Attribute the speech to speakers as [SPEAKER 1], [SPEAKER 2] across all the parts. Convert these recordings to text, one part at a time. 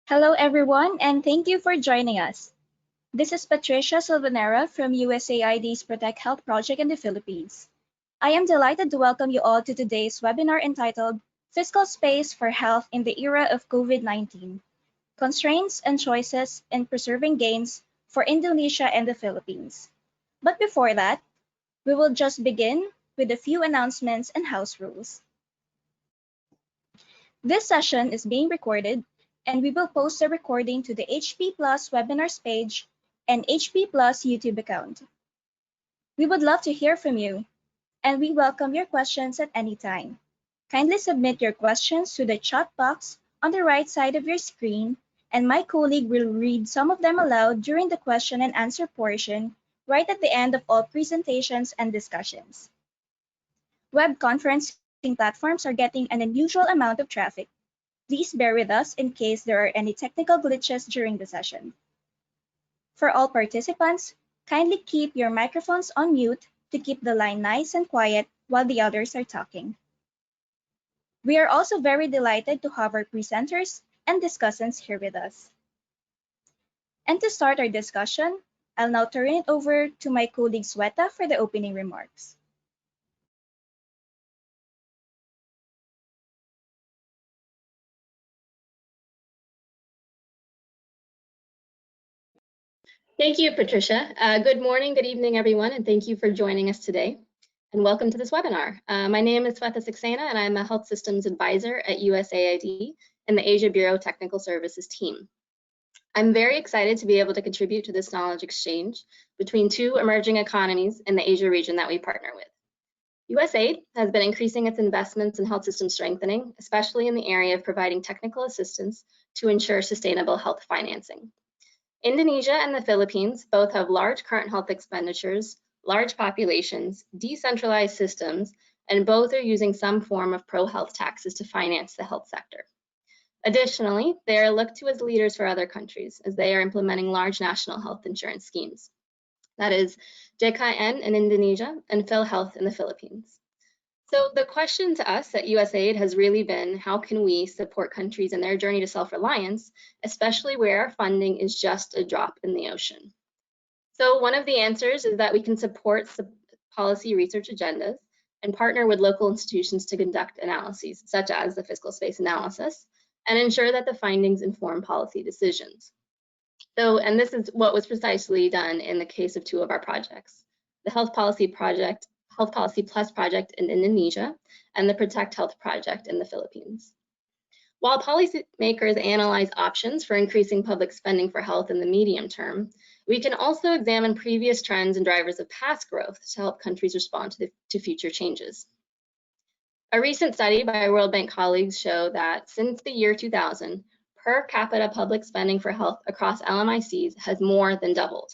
[SPEAKER 1] Hello, everyone, and thank you for joining us. This is Patricia Silvanera from USAID's ProtectHealth project in the Philippines. I am delighted to welcome you all to today's webinar entitled Fiscal Space for Health in the Era of COVID-19, Constraints and Choices in Preserving Gains for Indonesia and the Philippines. But before that, we will just begin with a few announcements and house rules. This session is being recorded, and we will post the recording to the HP Plus webinars page and HP Plus YouTube account. We would love to hear from you, and we welcome your questions at any time. Kindly submit your questions to the chat box on the right side of your screen, and my colleague will read some of them aloud during the question and answer portion right at the end of all presentations and discussions. Web conferencing platforms are getting an unusual amount of traffic. Please bear with us in case there are any technical glitches during the session. For all participants, kindly keep your microphones on mute to keep the line nice and quiet while the others are talking. We are also very delighted to have our presenters and discussants here with us. And to start our discussion, I'll now turn it over to my colleague Sweta for the opening remarks.
[SPEAKER 2] Thank you, Patricia. Good morning, good evening, everyone, and thank you for joining us today. And welcome to this webinar. My name is Sweta Saxena, and I'm a Health Systems Advisor at USAID in the Asia Bureau Technical Services team. I'm very excited to be able to contribute to this knowledge exchange between two emerging economies in the Asia region that we partner with. USAID has been increasing its investments in health system strengthening, especially in the area of providing technical assistance to ensure sustainable health financing. Indonesia and the Philippines both have large current health expenditures, large populations, decentralized systems, and both are using some form of pro-health taxes to finance the health sector. Additionally, they are looked to as leaders for other countries as they are implementing large national health insurance schemes. That is JKN in Indonesia and PhilHealth in the Philippines. So the question to us at USAID has really been, how can we support countries in their journey to self-reliance, especially where our funding is just a drop in the ocean? So one of the answers is that we can support policy research agendas and partner with local institutions to conduct analyses, such as the fiscal space analysis, and ensure that the findings inform policy decisions. So, and this is what was precisely done in the case of two of our projects, the Health Policy Plus project in Indonesia and the ProtectHealth project in the Philippines. While policymakers analyze options for increasing public spending for health in the medium term, we can also examine previous trends and drivers of past growth to help countries respond to future changes. A recent study by World Bank colleagues show that since the year 2000, per capita public spending for health across LMICs has more than doubled.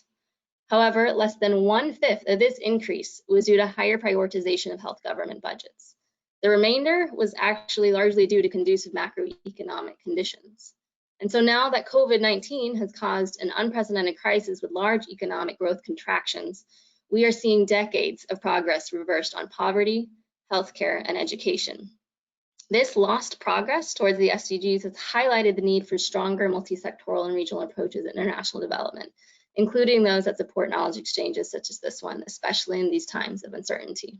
[SPEAKER 2] However, less than 1/5 of this increase was due to higher prioritization of health government budgets. The remainder was actually largely due to conducive macroeconomic conditions. And so now that COVID-19 has caused an unprecedented crisis with large economic growth contractions, we are seeing decades of progress reversed on poverty, healthcare, and education. This lost progress towards the SDGs has highlighted the need for stronger multi-sectoral and regional approaches in international development, including those that support knowledge exchanges such as this one, especially in these times of uncertainty.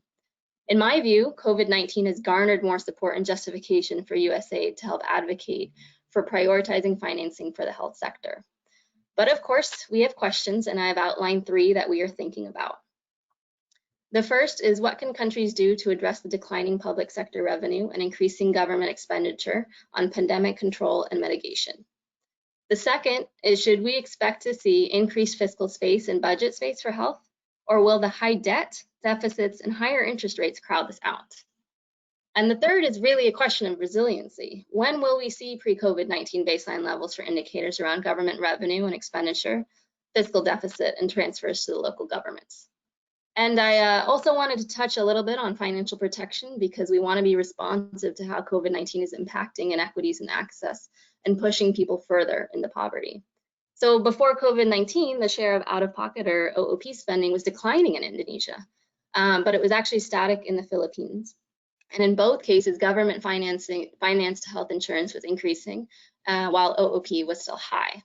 [SPEAKER 2] In my view, COVID-19 has garnered more support and justification for USAID to help advocate for prioritizing financing for the health sector. But of course, we have questions, and I've outlined 3 that we are thinking about. The first is, what can countries do to address the declining public sector revenue and increasing government expenditure on pandemic control and mitigation? The second is, should we expect to see increased fiscal space and budget space for health, or will the high debt deficits, and higher interest rates crowd this out. And the third is really a question of resiliency. When will we see pre-COVID-19 baseline levels for indicators around government revenue and expenditure, fiscal deficit, and transfers to the local governments? And I also wanted to touch a little bit on financial protection because we want to be responsive to how COVID-19 is impacting inequities in access and pushing people further into poverty. So before COVID-19, the share of out-of-pocket or OOP spending was declining in Indonesia, but it was actually static in the Philippines. And in both cases, government financed health insurance was increasing, while OOP was still high.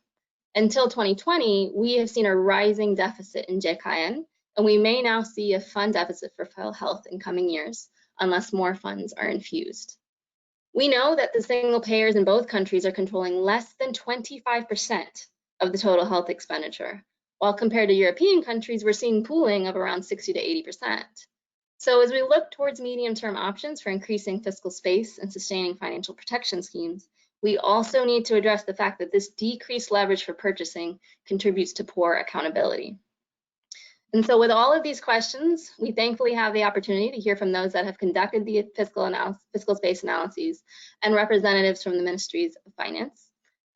[SPEAKER 2] Until 2020, we have seen a rising deficit in JKN, and we may now see a fund deficit for health in coming years, unless more funds are infused. We know that the single payers in both countries are controlling less than 25% of the total health expenditure, while compared to European countries, we're seeing pooling of around 60 to 80%. So as we look towards medium-term options for increasing fiscal space and sustaining financial protection schemes, we also need to address the fact that this decreased leverage for purchasing contributes to poor accountability. And so with all of these questions, we thankfully have the opportunity to hear from those that have conducted the fiscal space analyses and representatives from the Ministries of Finance.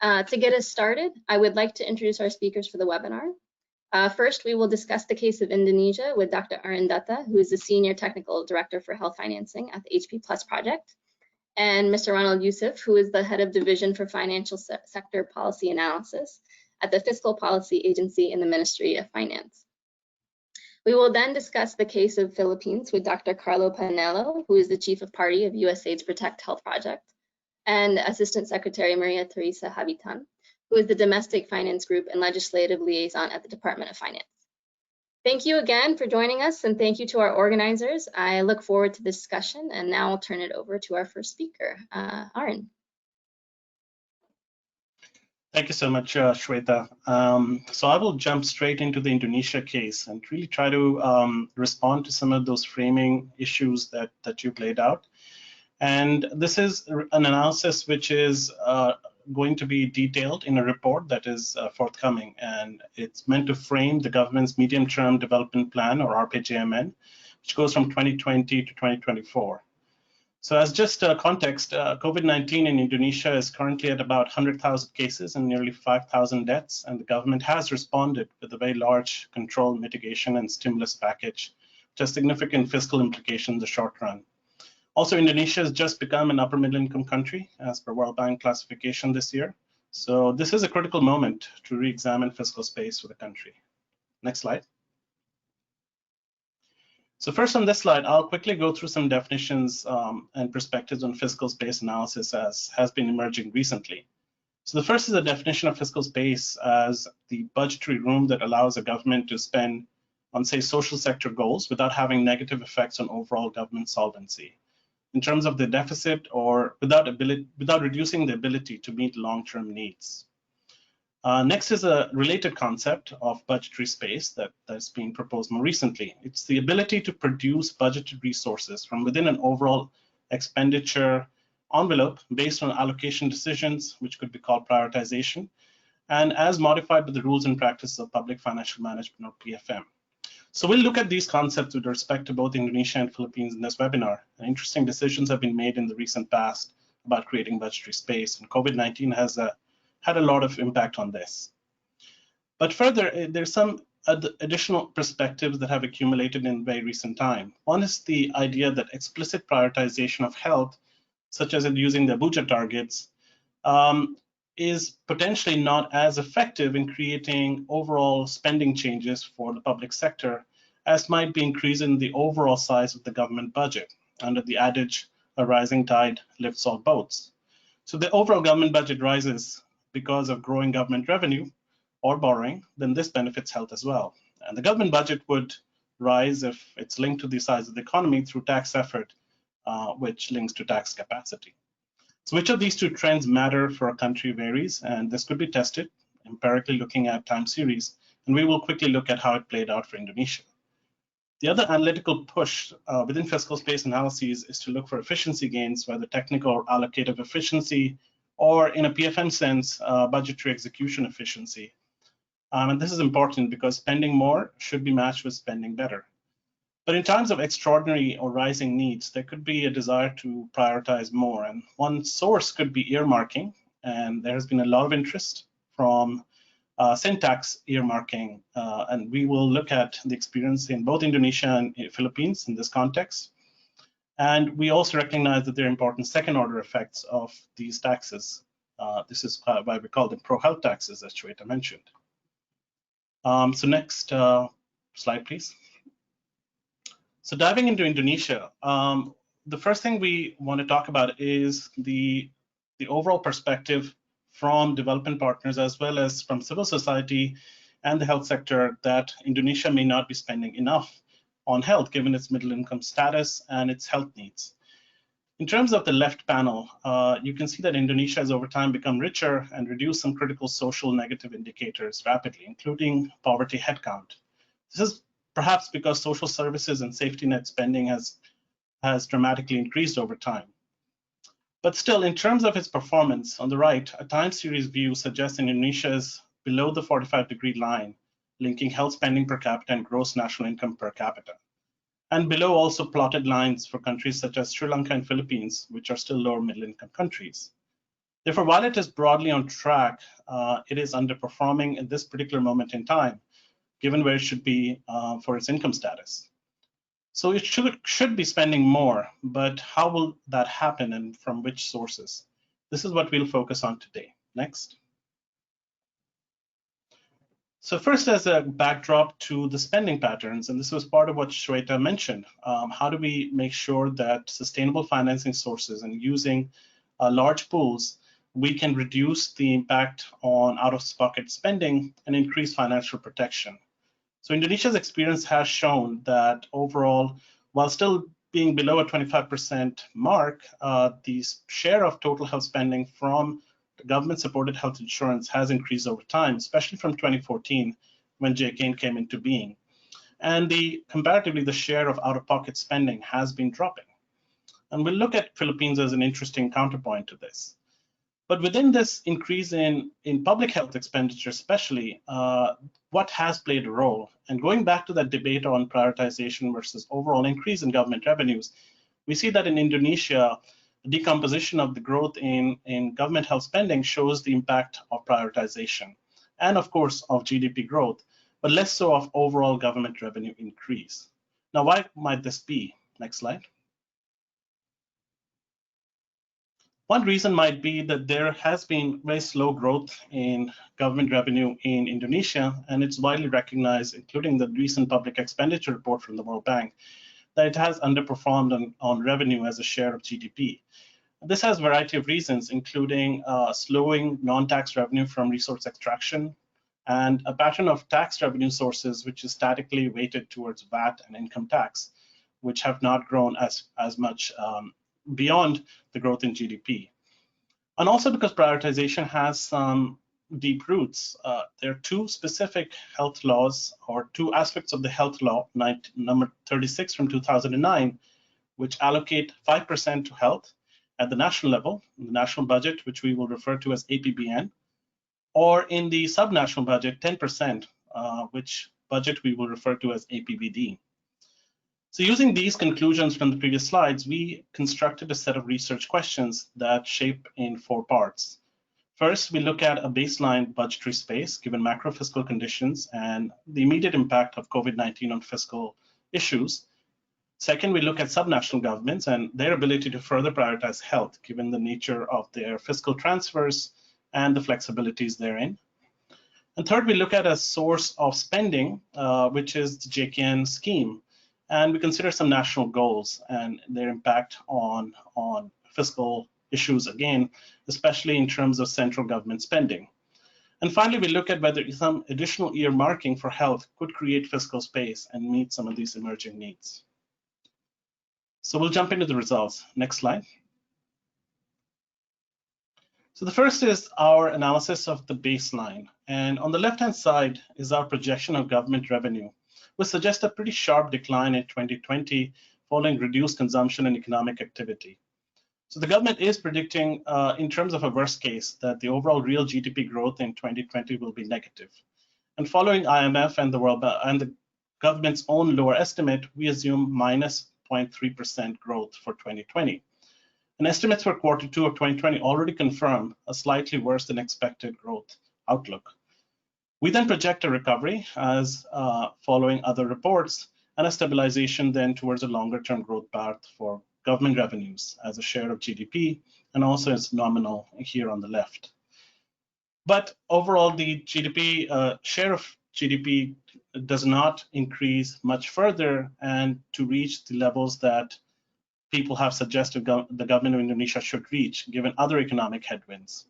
[SPEAKER 2] To get us started, I would like to introduce our speakers for the webinar. First, we will discuss the case of Indonesia with Dr. Arindata, who is the Senior Technical Director for Health Financing at the HP Plus project, and Mr. Ronald Yusuf, who is the Head of Division for Financial Sector Policy Analysis at the Fiscal Policy Agency in the Ministry of Finance. We will then discuss the case of Philippines with Dr. Carlo Panelo, who is the Chief of Party of USAID's ProtectHealth project, and Assistant Secretary Maria Teresa Habitan, who is the Domestic Finance Group and Legislative Liaison at the Department of Finance. Thank you again for joining us, and thank you to our organizers. I look forward to the discussion, and now I'll turn it over to our first speaker, Arun.
[SPEAKER 3] Thank you so much, Shweta. So I will jump straight into the Indonesia case and really try to respond to some of those framing issues that you've laid out. And this is an analysis which is going to be detailed in a report that is forthcoming, and it's meant to frame the government's medium-term development plan, or RPJMN, which goes from 2020 to 2024. So as just context, COVID-19 in Indonesia is currently at about 100,000 cases and nearly 5,000 deaths, and the government has responded with a very large control, mitigation, and stimulus package, which has significant fiscal implications in the short run. Also, Indonesia has just become an upper middle income country as per World Bank classification this year. So this is a critical moment to re-examine fiscal space for the country. Next slide. So first on this slide, I'll quickly go through some definitions and perspectives on fiscal space analysis as has been emerging recently. So the first is a definition of fiscal space as the budgetary room that allows a government to spend on, say, social sector goals without having negative effects on overall government solvency, in terms of the deficit or without reducing the ability to meet long-term needs. Next is a related concept of budgetary space that's being proposed more recently. It's the ability to produce budgeted resources from within an overall expenditure envelope based on allocation decisions, which could be called prioritization, and as modified by the rules and practices of public financial management, or PFM. So we'll look at these concepts with respect to both Indonesia and Philippines in this webinar. And interesting decisions have been made in the recent past about creating budgetary space, and COVID-19 has had a lot of impact on this. But further, there's some additional perspectives that have accumulated in very recent time. One is the idea that explicit prioritization of health, such as in using the budget targets, is potentially not as effective in creating overall spending changes for the public sector as might be increasing the overall size of the government budget under the adage, a rising tide lifts all boats. So the overall government budget rises because of growing government revenue or borrowing, then this benefits health as well. And the government budget would rise if it's linked to the size of the economy through tax effort, which links to tax capacity. So which of these two trends matter for a country varies, and this could be tested empirically looking at time series, and we will quickly look at how it played out for Indonesia. The other analytical push within fiscal space analyses is to look for efficiency gains, whether technical or allocative efficiency, or in a PFM sense, budgetary execution efficiency. And this is important because spending more should be matched with spending better. But in times of extraordinary or rising needs, there could be a desire to prioritize more. And one source could be earmarking. And there has been a lot of interest from syntax earmarking. And we will look at the experience in both Indonesia and Philippines in this context. And we also recognize that there are important second order effects of these taxes. This is why we call them pro-health taxes, as Shweta mentioned. So next slide, please. So diving into Indonesia, the first thing we want to talk about is the overall perspective from development partners as well as from civil society and the health sector that Indonesia may not be spending enough on health given its middle income status and its health needs. In terms of the left panel, you can see that Indonesia has over time become richer and reduced some critical social negative indicators rapidly, including poverty headcount. This is perhaps because social services and safety net spending has dramatically increased over time. But still, in terms of its performance, on the right, a time series view suggests Indonesia is below the 45-degree line, linking health spending per capita and gross national income per capita. And below also plotted lines for countries such as Sri Lanka and Philippines, which are still lower middle income countries. Therefore, while it is broadly on track, it is underperforming at this particular moment in time, given where it should be for its income status. So it should be spending more, but how will that happen and from which sources? This is what we'll focus on today. Next. So first, as a backdrop to the spending patterns, and this was part of what Shweta mentioned, how do we make sure that sustainable financing sources and using large pools, we can reduce the impact on out-of-pocket spending and increase financial protection? So Indonesia's experience has shown that overall, while still being below a 25% mark, the share of total health spending from government-supported health insurance has increased over time, especially from 2014 when JKN came into being. And comparatively, the share of out-of-pocket spending has been dropping. And we'll look at Philippines as an interesting counterpoint to this. But within this increase in public health expenditure, especially, what has played a role? And going back to that debate on prioritization versus overall increase in government revenues, we see that in Indonesia, decomposition of the growth in government health spending shows the impact of prioritization and, of course, of GDP growth, but less so of overall government revenue increase. Now, why might this be? Next slide. One reason might be that there has been very slow growth in government revenue in Indonesia, and it's widely recognized, including the recent public expenditure report from the World Bank, that it has underperformed on revenue as a share of GDP. This has a variety of reasons, including slowing non-tax revenue from resource extraction and a pattern of tax revenue sources which is statically weighted towards VAT and income tax, which have not grown as much beyond the growth in GDP. And also because prioritization has some deep roots. There are two specific health laws, or two aspects of the health law, number 36 from 2009, which allocate 5% to health at the national level, in the national budget, which we will refer to as APBN, or in the subnational budget, 10%, which budget we will refer to as APBD. So using these conclusions from the previous slides, we constructed a set of research questions that shape in 4 parts. First, we look at a baseline budgetary space given macro fiscal conditions and the immediate impact of COVID-19 on fiscal issues. Second, we look at subnational governments and their ability to further prioritize health given the nature of their fiscal transfers and the flexibilities therein. And third, we look at a source of spending, which is the JKN scheme. And we consider some national goals and their impact on fiscal issues, again, especially in terms of central government spending. And finally, we look at whether some additional earmarking for health could create fiscal space and meet some of these emerging needs. So we'll jump into the results. Next slide. So the first is our analysis of the baseline. And on the left-hand side is our projection of government revenue, which suggests a pretty sharp decline in 2020 following reduced consumption and economic activity. So the government is predicting, in terms of a worst case, that the overall real GDP growth in 2020 will be negative. And following IMF and the World Bank and the government's own lower estimate, we assume minus 0.3% growth for 2020. And estimates for quarter 2 of 2020 already confirm a slightly worse than expected growth outlook. We then project a recovery as following other reports and a stabilization then towards a longer term growth path for government revenues as a share of GDP, and also as nominal here on the left. But overall, the GDP share of GDP does not increase much further, and to reach the levels that people have suggested the government of Indonesia should reach, given other economic headwinds.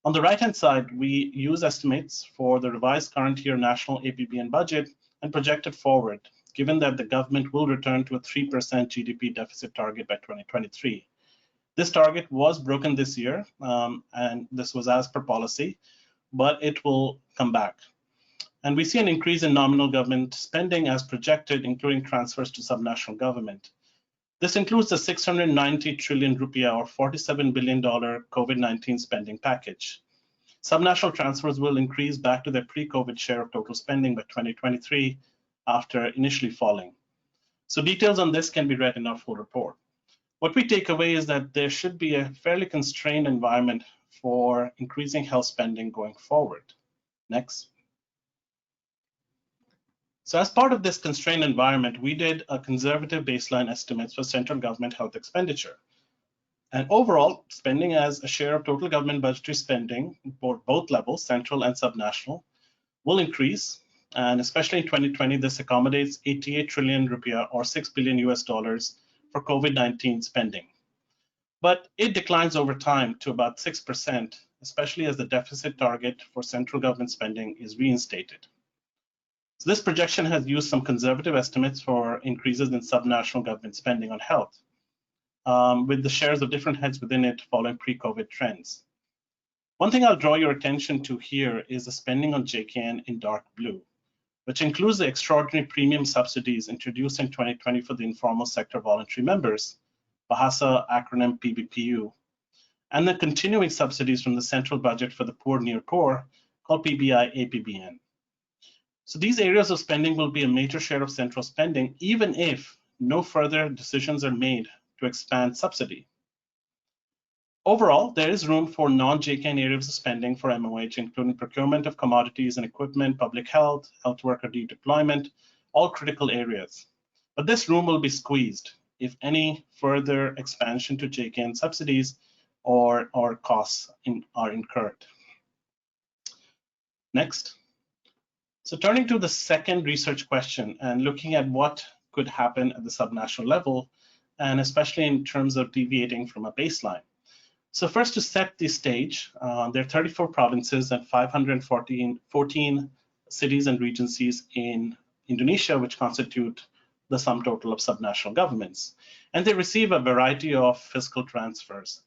[SPEAKER 3] On the right-hand side, we use estimates for the revised current year national APBN budget and project it forward, given that the government will return to a 3% GDP deficit target by 2023. This target was broken this year, and this was as per policy, but it will come back. And we see an increase in nominal government spending as projected, including transfers to subnational government. This includes the 690 trillion rupiah or $47 billion COVID-19 spending package. Subnational transfers will increase back to their pre-COVID share of total spending by 2023 after initially falling. So details on this can be read in our full report. What we take away is that there should be a fairly constrained environment for increasing health spending going forward. Next. So as part of this constrained environment, we did a conservative baseline estimates for central government health expenditure. And overall, spending as a share of total government budgetary spending for both levels, central and subnational, will increase. And especially in 2020, this accommodates 88 trillion rupiah or $6 billion for COVID-19 spending. But it declines over time to about 6%, especially as the deficit target for central government spending is reinstated. So this projection has used some conservative estimates for increases in subnational government spending on health, with the shares of different heads within it following pre-COVID trends. One thing I'll draw your attention to here is the spending on JKN in dark blue, which includes the extraordinary premium subsidies introduced in 2020 for the informal sector voluntary members, Bahasa acronym PBPU, and the continuing subsidies from the central budget for the poor near poor, called PBI-APBN. So these areas of spending will be a major share of central spending, even if no further decisions are made to expand subsidy. Overall, there is room for non-JKN areas of spending for MOH, including procurement of commodities and equipment, public health, health worker redeployment, all critical areas. But this room will be squeezed if any further expansion to JKN subsidies or costs are incurred. Next. So turning to the second research question and looking at what could happen at the subnational level, and especially in terms of deviating from a baseline. So first, to set the stage, there are 34 provinces and 514 cities and regencies in Indonesia, which constitute the sum total of subnational governments. And they receive a variety of fiscal transfers.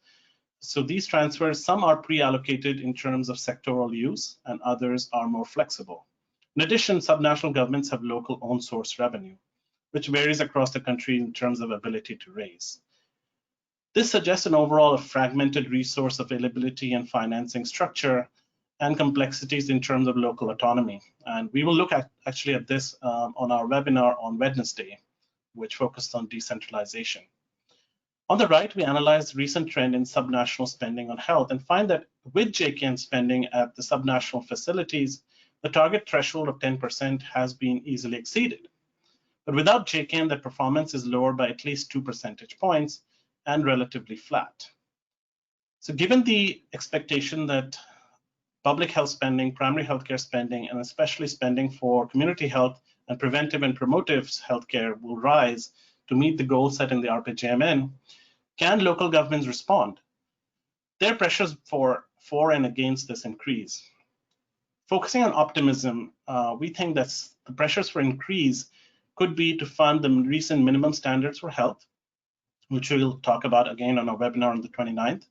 [SPEAKER 3] So these transfers, some are pre-allocated in terms of sectoral use, and others are more flexible. In addition, subnational governments have local own source revenue, which varies across the country in terms of ability to raise. This suggests an overall fragmented resource availability and financing structure and complexities in terms of local autonomy. And we will look at this on our webinar on Wednesday, which focused on decentralization. On the right, we analyzed recent trend in subnational spending on health and find that with JKN spending at the subnational facilities, the target threshold of 10% has been easily exceeded. But without JKN, the performance is lower by at least 2 percentage points and relatively flat. So given the expectation that public health spending, primary healthcare spending, and especially spending for community health and preventive and promotive healthcare will rise to meet the goal set in the RPJMN, can local governments respond? There are pressures for and against this increase. Focusing on optimism, we think that the pressures for increase could be to fund the recent minimum standards for health, which we'll talk about again on our webinar on the 29th,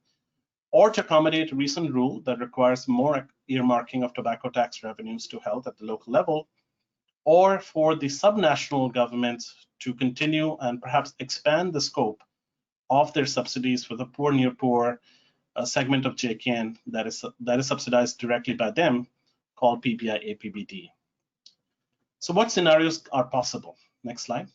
[SPEAKER 3] or to accommodate a recent rule that requires more earmarking of tobacco tax revenues to health at the local level, or for the subnational governments to continue and perhaps expand the scope of their subsidies for the poor near poor segment of JKN that is subsidized directly by them, called PBI-APBD. So what scenarios are possible? Next slide.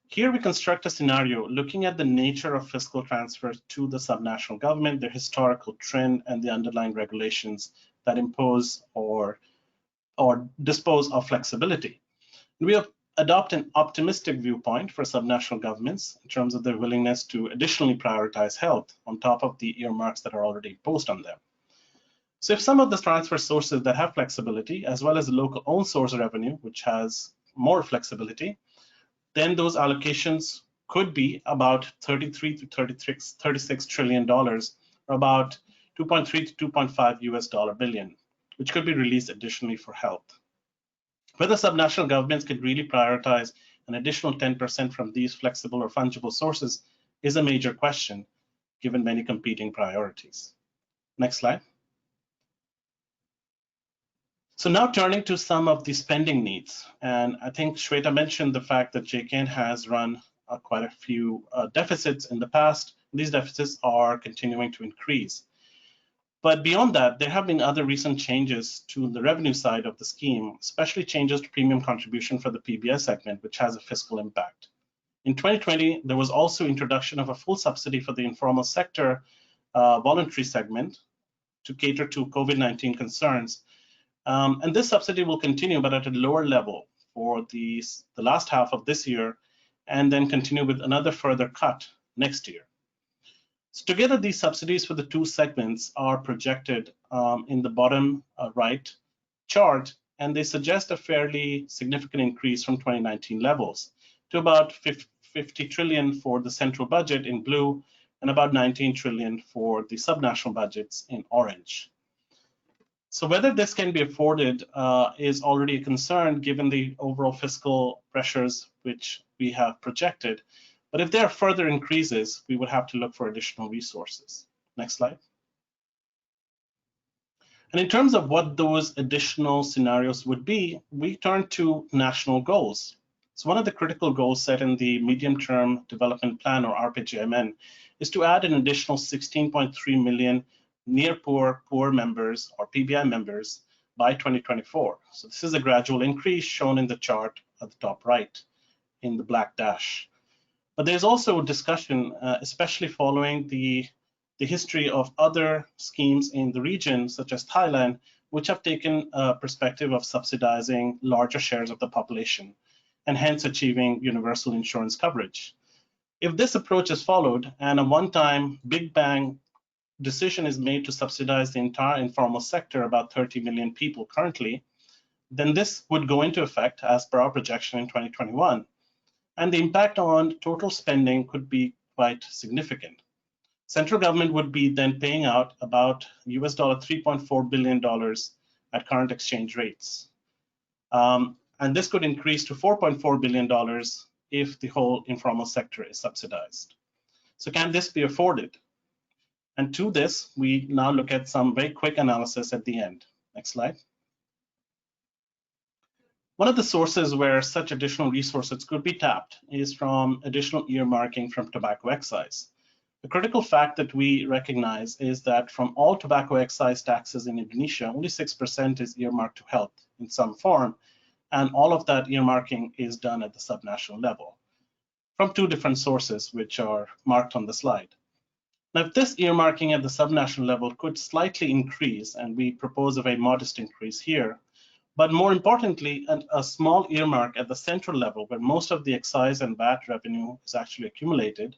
[SPEAKER 3] Here we construct a scenario looking at the nature of fiscal transfers to the subnational government, their historical trend, and the underlying regulations that impose or dispose of flexibility. We adopt an optimistic viewpoint for subnational governments in terms of their willingness to additionally prioritize health on top of the earmarks that are already imposed on them. So if some of the transfer sources that have flexibility, as well as the local owned source revenue, which has more flexibility, then those allocations could be about $33 to $36 trillion, or about 2.3 to 2.5 US dollar billion, which could be released additionally for health. Whether subnational governments could really prioritize an additional 10% from these flexible or fungible sources is a major question, given many competing priorities. Next slide. So now turning to some of the spending needs, and I think Shweta mentioned the fact that JKN has run quite a few deficits in the past. These deficits are continuing to increase. But beyond that, there have been other recent changes to the revenue side of the scheme, especially changes to premium contribution for the PBS segment, which has a fiscal impact. In 2020, there was also introduction of a full subsidy for the informal sector voluntary segment to cater to COVID-19 concerns. And this subsidy will continue, but at a lower level for the last half of this year, and then continue with another further cut next year. So together, these subsidies for the two segments are projected in the bottom right chart, and they suggest a fairly significant increase from 2019 levels to about 50 trillion for the central budget in blue and about 19 trillion for the subnational budgets in orange. So whether this can be afforded is already a concern given the overall fiscal pressures which we have projected. But if there are further increases, we would have to look for additional resources. Next slide. And in terms of what those additional scenarios would be, we turn to national goals. So one of the critical goals set in the Medium-Term Development Plan, or RPGMN, is to add an additional 16.3 million near poor members, or PBI members, by 2024. So this is a gradual increase shown in the chart at the top right in the black dash. But there's also discussion, especially following the history of other schemes in the region, such as Thailand, which have taken a perspective of subsidizing larger shares of the population and hence achieving universal insurance coverage. If this approach is followed and a one-time big bang decision is made to subsidize the entire informal sector, about 30 million people currently, then this would go into effect as per our projection in 2021. And the impact on total spending could be quite significant. Central government would be then paying out about US $3.4 billion at current exchange rates. And this could increase to $4.4 billion if the whole informal sector is subsidized. So can this be afforded? And to this, we now look at some very quick analysis at the end. Next slide. One of the sources where such additional resources could be tapped is from additional earmarking from tobacco excise. The critical fact that we recognize is that from all tobacco excise taxes in Indonesia, only 6% is earmarked to health in some form, and all of that earmarking is done at the subnational level from two different sources which are marked on the slide. Now, if this earmarking at the subnational level could slightly increase, and we propose a very modest increase here, but more importantly, a small earmark at the central level where most of the excise and VAT revenue is actually accumulated,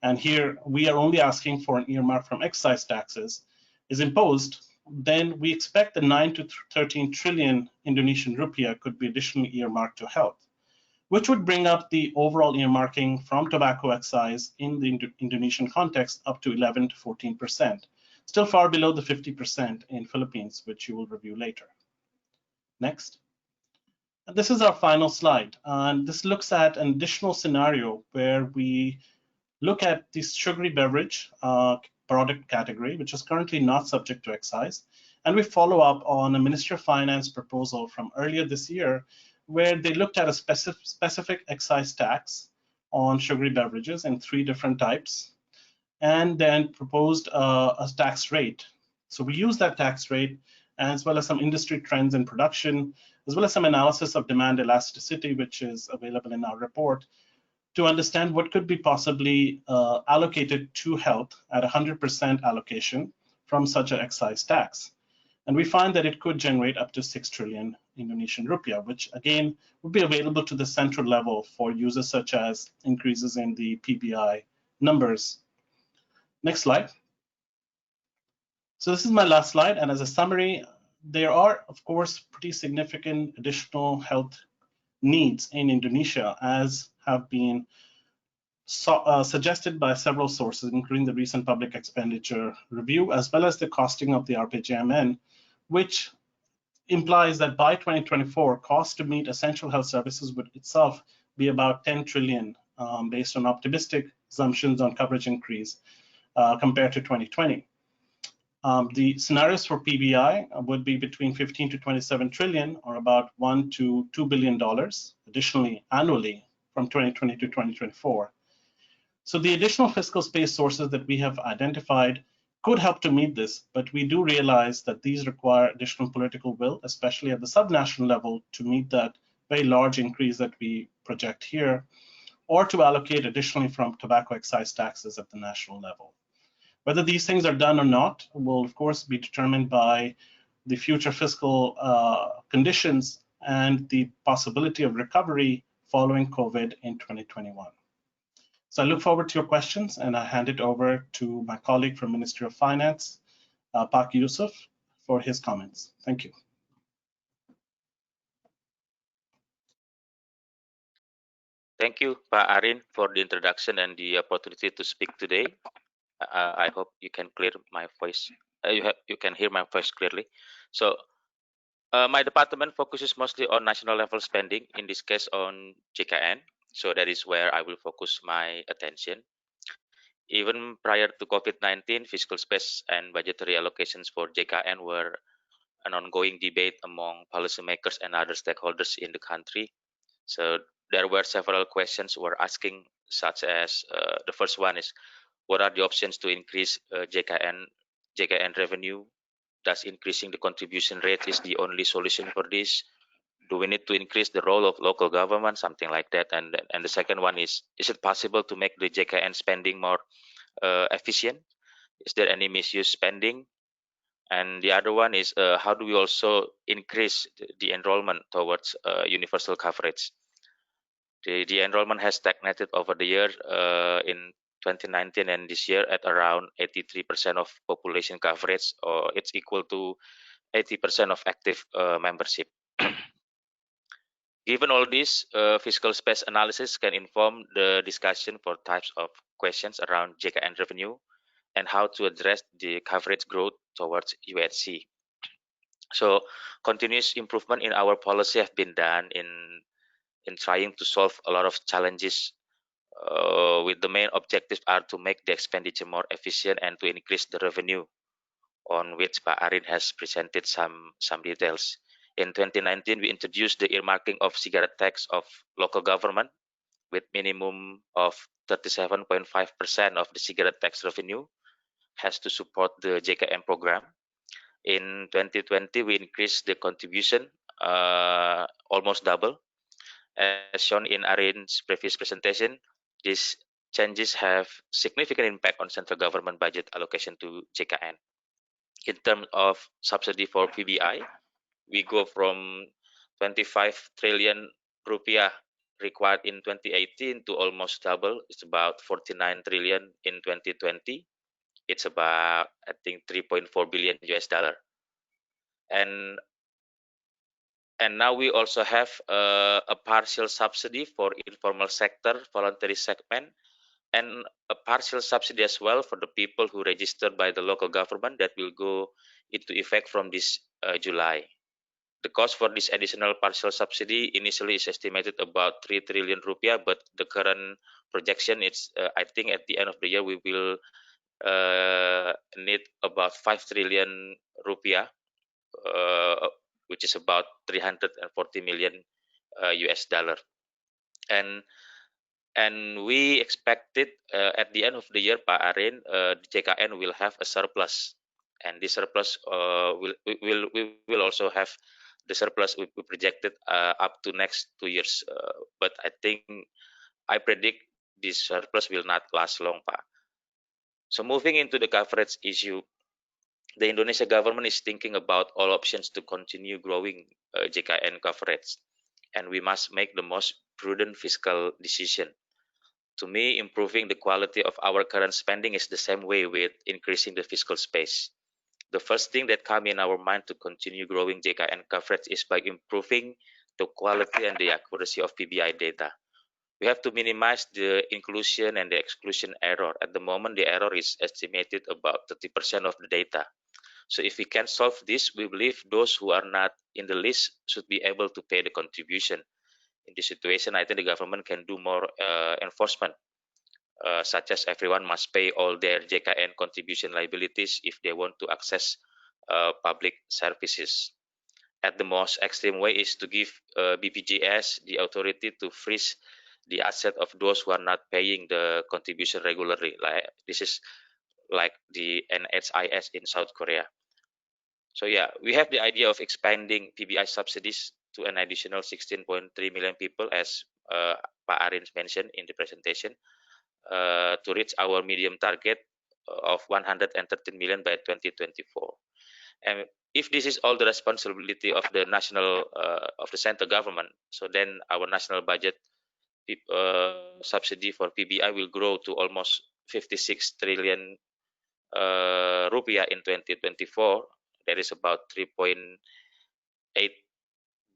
[SPEAKER 3] and here we are only asking for an earmark from excise taxes, is imposed, then we expect the 9 to 13 trillion Indonesian rupiah could be additionally earmarked to health, which would bring up the overall earmarking from tobacco excise in the Indonesian context up to 11 to 14%, still far below the 50% in Philippines, which you will review later. Next. And this is our final slide. And this looks at an additional scenario where we look at the sugary beverage product category, which is currently not subject to excise. And we follow up on a Ministry of Finance proposal from earlier this year, where they looked at a specific excise tax on sugary beverages in 3 different types, and then proposed a tax rate. So we use that tax rate as well as some industry trends in production, as well as some analysis of demand elasticity, which is available in our report, to understand what could be possibly allocated to health at 100% allocation from such an excise tax. And we find that it could generate up to 6 trillion Indonesian rupiah, which again would be available to the central level for uses such as increases in the PBI numbers. Next slide. So this is my last slide, and as a summary, there are, of course, pretty significant additional health needs in Indonesia, as have been suggested by several sources, including the recent public expenditure review, as well as the costing of the RPJMN, which implies that by 2024, cost to meet essential health services would itself be about 10 trillion, based on optimistic assumptions on coverage increase compared to 2020. The scenarios for PBI would be between 15 to 27 trillion, or about $1 to $2 billion additionally annually from 2020 to 2024. So the additional fiscal space sources that we have identified could help to meet this, but we do realize that these require additional political will, especially at the subnational level, to meet that very large increase that we project here, or to allocate additionally from tobacco excise taxes at the national level. Whether these things are done or not will, of course, be determined by the future fiscal conditions and the possibility of recovery following COVID in 2021. So I look forward to your questions, and I hand it over to my colleague from Ministry of Finance, Pak Yusuf, for his comments. Thank you.
[SPEAKER 4] Thank you, Pak Arin, for the introduction and the opportunity to speak today. I hope you can clear my voice. You can hear my voice clearly. So my department focuses mostly on national level spending, in this case on JKN. So that is where I will focus my attention. Even prior to COVID-19, fiscal space and budgetary allocations for JKN were an ongoing debate among policymakers and other stakeholders in the country. So there were several questions we're asking, such as the first one is, what are the options to increase JKN revenue? Does increasing the contribution rate is the only solution for this? Do we need to increase the role of local government? Something like that. And the second one is it possible to make the JKN spending more efficient? Is there any misuse spending? And the other one is, how do we also increase the enrollment towards universal coverage? The enrollment has stagnated over the year in 2019 and this year at around 83% of population coverage, or it's equal to 80% of active membership. Given all this, fiscal space analysis can inform the discussion for types of questions around JKN revenue and how to address the coverage growth towards USC. So continuous improvement in our policy have been done in trying to solve a lot of challenges, with the main objectives are to make the expenditure more efficient and to increase the revenue, on which Pak Arin has presented some details. In 2019, we introduced the earmarking of cigarette tax of local government with minimum of 37.5% of the cigarette tax revenue has to support the JKM program. In 2020, we increased the contribution almost double. As shown in Arin's previous presentation, these changes have significant impact on central government budget allocation to JKN. In terms of subsidy for PBI, we go from 25 trillion rupiah required in 2018 to almost double. It's about 49 trillion in 2020. It's about, I think, 3.4 billion US dollar. And now we also have a partial subsidy for informal sector, voluntary segment, and a partial subsidy as well for the people who registered by the local government that will go into effect from this July. The cost for this additional partial subsidy initially is estimated about 3 trillion rupiah, but the current projection is, I think at the end of the year, we will need about 5 trillion rupiah, which is about 340 million US dollar. And we expected at the end of the year, Pak Arin, the JKN will have a surplus and this surplus we will also have the surplus we projected up to next 2 years. But I predict this surplus will not last long, Pak. So moving into the coverage issue, the Indonesia government is thinking about all options to continue growing JKN coverage, and we must make the most prudent fiscal decision. To me, improving the quality of our current spending is the same way with increasing the fiscal space. The first thing that comes in our mind to continue growing JKN coverage is by improving the quality and the accuracy of PBI data. We have to minimize the inclusion and the exclusion error. At the moment, the error is estimated about 30% of the data. So if we can solve this, we believe those who are not in the list should be able to pay the contribution. In this situation, I think the government can do more enforcement, such as everyone must pay all their JKN contribution liabilities if they want to access public services. At the most extreme way is to give BPJS the authority to freeze the asset of those who are not paying the contribution regularly. This is like the NHIS in South Korea. So yeah, we have the idea of expanding PBI subsidies to an additional 16.3 million people, as Pak Arin mentioned in the presentation, to reach our medium target of 113 million by 2024. And if this is all the responsibility of the central government, so then our national budget subsidy for PBI will grow to almost 56 trillion rupiah in 2024. That is about 3.8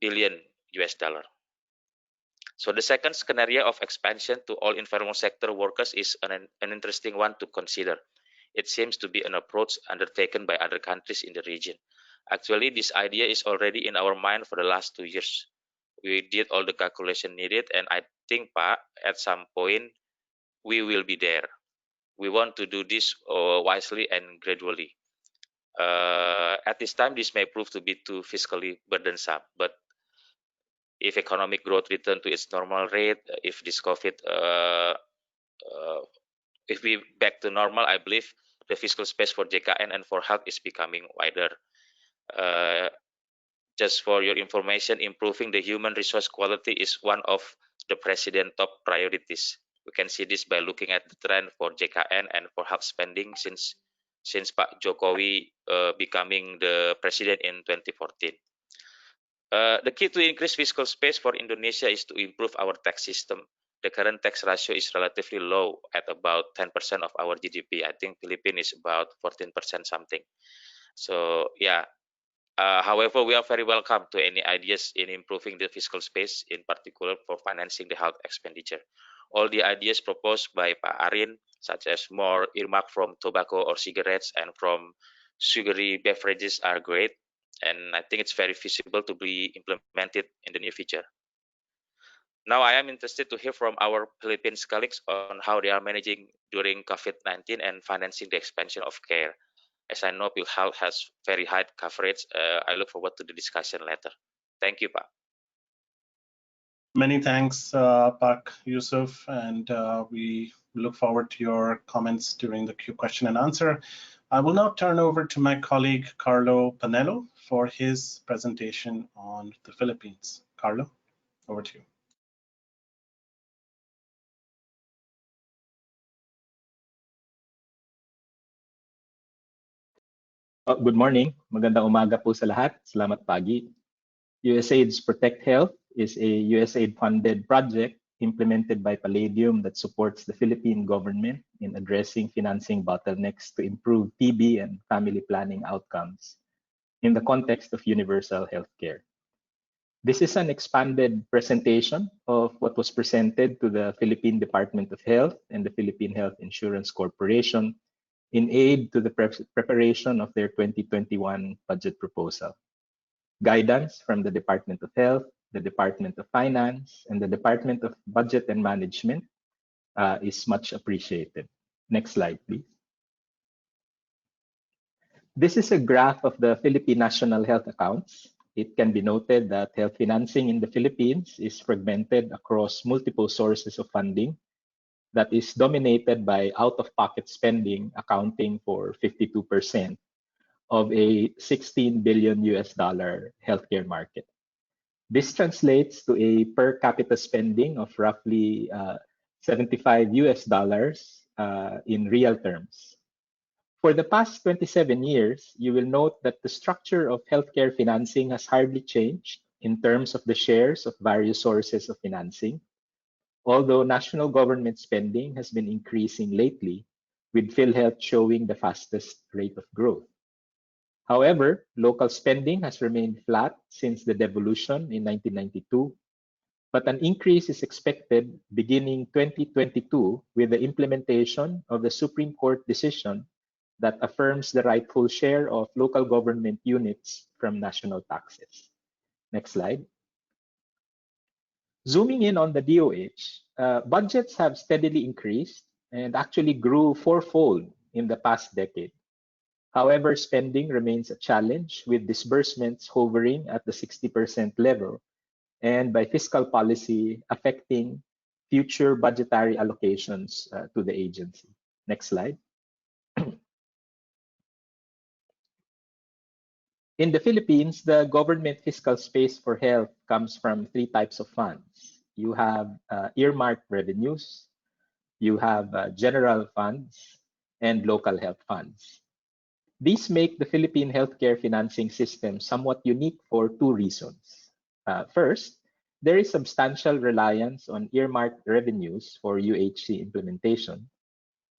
[SPEAKER 4] billion US dollar. So the second scenario of expansion to all informal sector workers is an interesting one to consider. It seems to be an approach undertaken by other countries in the region. Actually, this idea is already in our mind for the last 2 years. We did all the calculation needed, and I think, Pak, at some point, we will be there. We want to do this wisely and gradually. At this time, this may prove to be too fiscally burdensome, but if economic growth return to its normal rate, if this COVID, if we back to normal, I believe the fiscal space for JKN and for health is becoming wider. Just for your information, improving the human resource quality is one of the president's top priorities. We can see this by looking at the trend for JKN and for health spending since Pak Jokowi becoming the president in 2014. The key to increase fiscal space for Indonesia is to improve our tax system. The current tax ratio is relatively low at about 10% of our GDP. I think Philippines is about 14% something. So yeah, however, we are very welcome to any ideas in improving the fiscal space, in particular for financing the health expenditure. All the ideas proposed by Pak Arin, such as more earmarked from tobacco or cigarettes and from sugary beverages, are great. And I think it's very feasible to be implemented in the near future. Now, I am interested to hear from our Philippines colleagues on how they are managing during COVID-19 and financing the expansion of care. As I know PhilHealth has very high coverage, I look forward to the discussion later. Thank you, Pak.
[SPEAKER 3] Many thanks, Pak Yusuf, and we look forward to your comments during the question and answer. I will now turn over to my colleague, Carlo Panello, for his presentation on the Philippines. Carlo, over to you.
[SPEAKER 5] Good morning. Magandang umaga po sa lahat. Salamat pagi. USAID's ProtectHealth is a USAID-funded project implemented by Palladium that supports the Philippine government in addressing financing bottlenecks to improve TB and family planning outcomes in the context of universal healthcare. This is an expanded presentation of what was presented to the Philippine Department of Health and the Philippine Health Insurance Corporation in aid to the preparation of their 2021 budget proposal. Guidance from the Department of Health, the Department of Finance, and the Department of Budget and Management is much appreciated. Next slide, please. This is a graph of the Philippine National Health Accounts. It can be noted that health financing in the Philippines is fragmented across multiple sources of funding that is dominated by out-of-pocket spending, accounting for 52%, of a $16 billion healthcare market. This translates to a per capita spending of roughly $75 in real terms. For the past 27 years, you will note that the structure of healthcare financing has hardly changed in terms of the shares of various sources of financing, although national government spending has been increasing lately, with PhilHealth showing the fastest rate of growth. However, local spending has remained flat since the devolution in 1992, but an increase is expected beginning 2022 with the implementation of the Supreme Court decision that affirms the rightful share of local government units from national taxes. Next slide. Zooming in on the DOH, budgets have steadily increased and actually grew fourfold in the past decade. However, spending remains a challenge, with disbursements hovering at the 60% level and by fiscal policy affecting future budgetary allocations to the agency. Next slide. In the Philippines, the government fiscal space for health comes from three types of funds. You have earmarked revenues, you have general funds, and local health funds. These make the Philippine healthcare financing system somewhat unique for two reasons. First, there is substantial reliance on earmarked revenues for UHC implementation.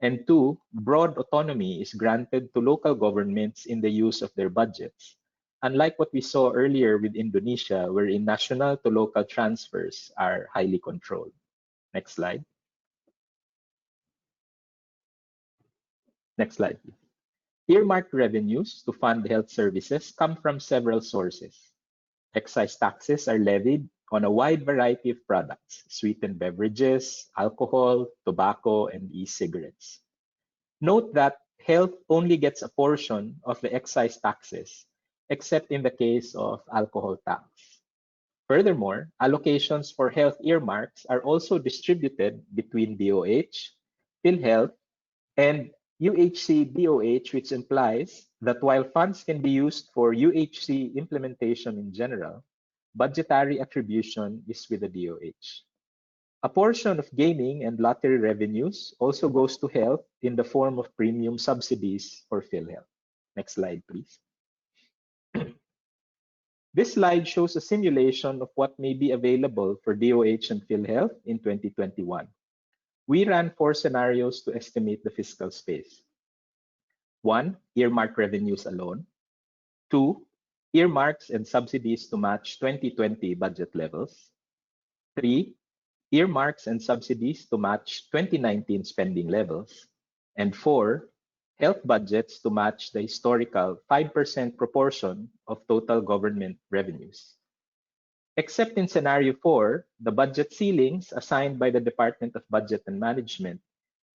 [SPEAKER 5] And two, broad autonomy is granted to local governments in the use of their budgets, unlike what we saw earlier with Indonesia, wherein national to local transfers are highly controlled. Next slide. Next slide, please. Earmarked revenues to fund health services come from several sources. Excise taxes are levied on a wide variety of products: sweetened beverages, alcohol, tobacco, and e-cigarettes. Note that health only gets a portion of the excise taxes, except in the case of alcohol tax. Furthermore, allocations for health earmarks are also distributed between DOH, PhilHealth, and UHC-DOH, which implies that while funds can be used for UHC implementation in general, budgetary attribution is with the DOH. A portion of gaming and lottery revenues also goes to health in the form of premium subsidies for PhilHealth. Next slide, please. This slide shows a simulation of what may be available for DOH and PhilHealth in 2021. We ran 4 scenarios to estimate the fiscal space. 1, earmark revenues alone. 2, earmarks and subsidies to match 2020 budget levels. 3, earmarks and subsidies to match 2019 spending levels. And 4, health budgets to match the historical 5% proportion of total government revenues. Except in scenario 4, the budget ceilings assigned by the Department of Budget and Management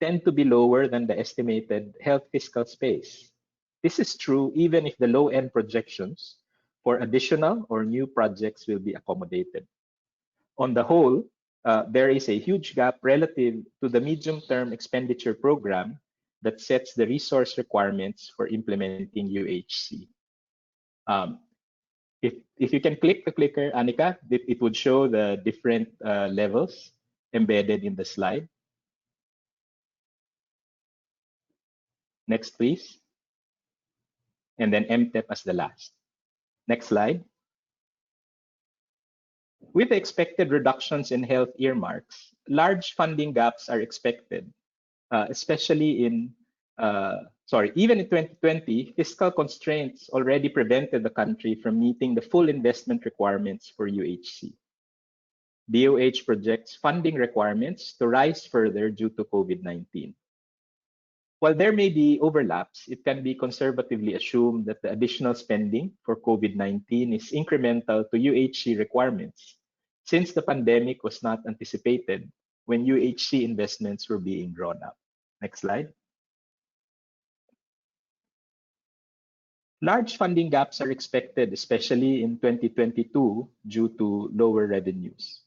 [SPEAKER 5] tend to be lower than the estimated health fiscal space. This is true even if the low-end projections for additional or new projects will be accommodated. On the whole, there is a huge gap relative to the medium-term expenditure program that sets the resource requirements for implementing UHC. If you can click the clicker, Anika, it would show the different levels embedded in the slide. Next, please. And then MTEP as the last. Next slide. With the expected reductions in health earmarks, large funding gaps are expected, especially in, even in 2020, fiscal constraints already prevented the country from meeting the full investment requirements for UHC. DOH projects funding requirements to rise further due to COVID-19. While there may be overlaps, it can be conservatively assumed that the additional spending for COVID-19 is incremental to UHC requirements, since the pandemic was not anticipated when UHC investments were being drawn up. Next slide. Large funding gaps are expected, especially in 2022, due to lower revenues.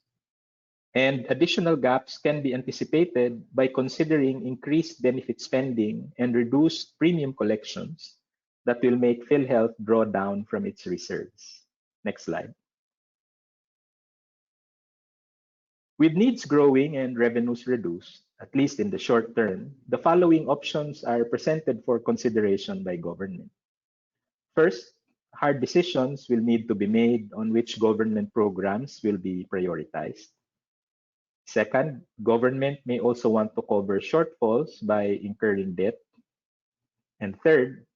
[SPEAKER 5] And additional gaps can be anticipated by considering increased benefit spending and reduced premium collections that will make PhilHealth draw down from its reserves. Next slide. With needs growing and revenues reduced, at least in the short term, the following options are presented for consideration by government. First, hard decisions will need to be made on which government programs will be prioritized. Second, government may also want to cover shortfalls by incurring debt. And third,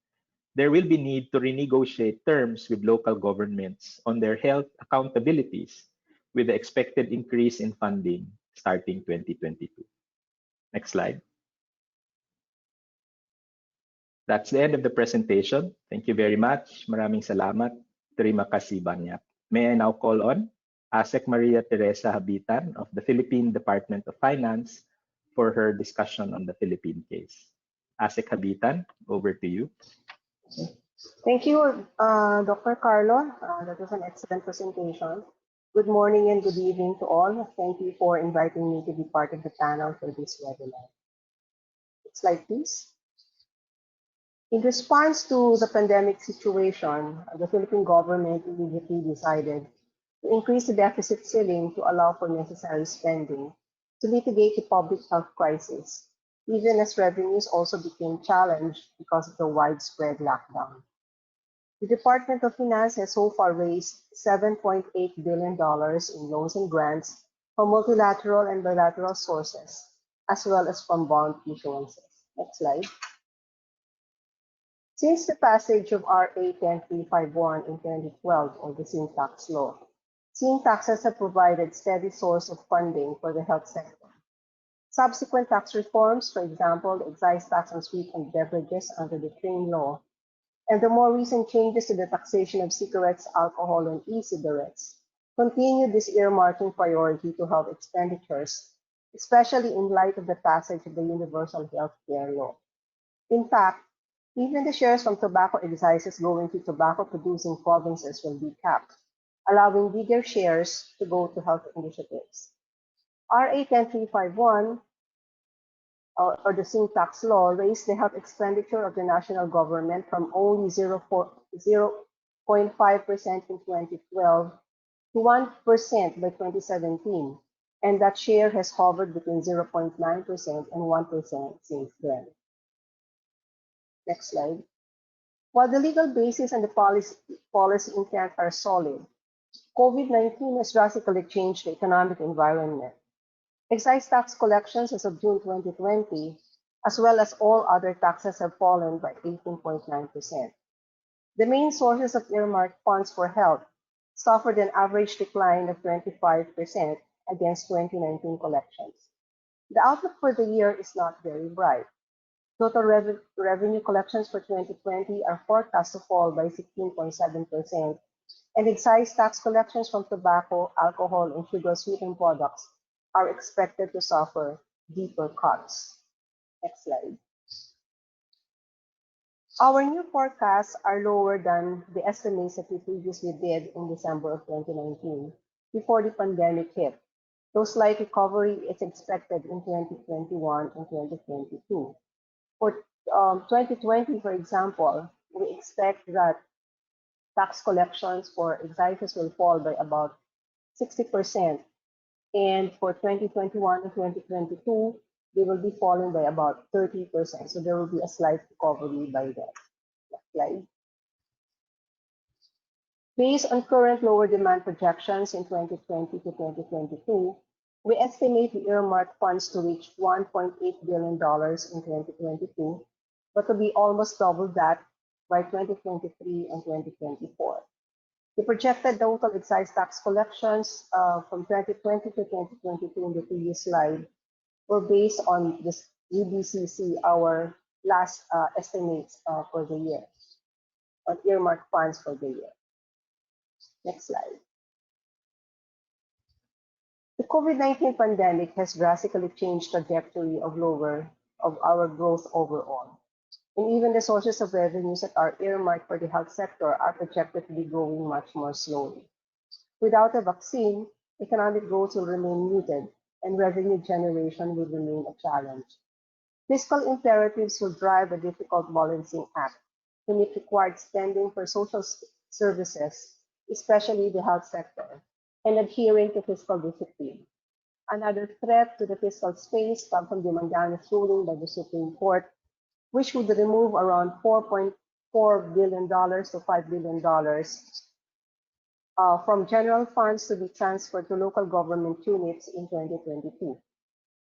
[SPEAKER 5] there will be need to renegotiate terms with local governments on their health accountabilities with the expected increase in funding starting 2022. Next slide. That's the end of the presentation. Thank you very much. Maraming salamat. Terima kasih banyak. May I now call on ASEC Maria Teresa Habitan of the Philippine Department of Finance for her discussion on the Philippine case. ASEC Habitan, over to you.
[SPEAKER 6] Thank you, Dr. Carlo. That was an excellent presentation. Good morning and good evening to all. Thank you for inviting me to be part of the panel for this webinar. Next slide, please. In response to the pandemic situation, the Philippine government immediately decided to increase the deficit ceiling to allow for necessary spending to mitigate the public health crisis, even as revenues also became challenged because of the widespread lockdown. The Department of Finance has so far raised $7.8 billion in loans and grants from multilateral and bilateral sources, as well as from bond issuances. Next slide. Since the passage of RA 10351 in 2012, or the sin tax law, sin taxes have provided steady source of funding for the health sector. Subsequent tax reforms, for example, the excise tax on sweet and beverages under the train law, and the more recent changes to the taxation of cigarettes, alcohol, and e-cigarettes continue this earmarking priority to health expenditures, especially in light of the passage of the Universal Health Care Law. In fact, even the shares from tobacco excises going to tobacco-producing provinces will be capped, allowing bigger shares to go to health initiatives. RA 10351, or the sin tax law, raised the health expenditure of the national government from only 0.5% in 2012 to 1% by 2017, and that share has hovered between 0.9% and 1% since then. Next slide. While the legal basis and the policy intent are solid, COVID-19 has drastically changed the economic environment. Excise tax collections as of June 2020, as well as all other taxes, have fallen by 18.9%. The main sources of earmarked funds for health suffered an average decline of 25% against 2019 collections. The outlook for the year is not very bright. Total revenue collections for 2020 are forecast to fall by 16.7%, and excise tax collections from tobacco, alcohol, and sugar-sweetened products are expected to suffer deeper cuts. Next slide. Our new forecasts are lower than the estimates that we previously did in December of 2019, before the pandemic hit. Though slight recovery is expected in 2021 and 2022. For 2020, for example, we expect that tax collections for excises will fall by about 60%. And for 2021 and 2022, they will be falling by about 30%. So there will be a slight recovery by then. Next slide. Based on current lower demand projections in 2020 to 2022, we estimate the earmarked funds to reach $1.8 billion in 2022, but to be almost double that by 2023 and 2024. The projected total excise tax collections from 2020 to 2022 in the previous slide were based on this UBCC, our last estimates for the year, on earmarked funds for the year. Next slide. The COVID-19 pandemic has drastically changed the trajectory of our growth overall. And even the sources of revenues that are earmarked for the health sector are projected to be growing much more slowly. Without a vaccine, economic growth will remain muted and revenue generation will remain a challenge. Fiscal imperatives will drive a difficult balancing act to meet required spending for social services, especially the health sector, and adhering to fiscal discipline. Another threat to the fiscal space comes from the Mandanas ruling by the Supreme Court, which would remove around $4.4 billion to $5 billion from general funds to be transferred to local government units in 2022.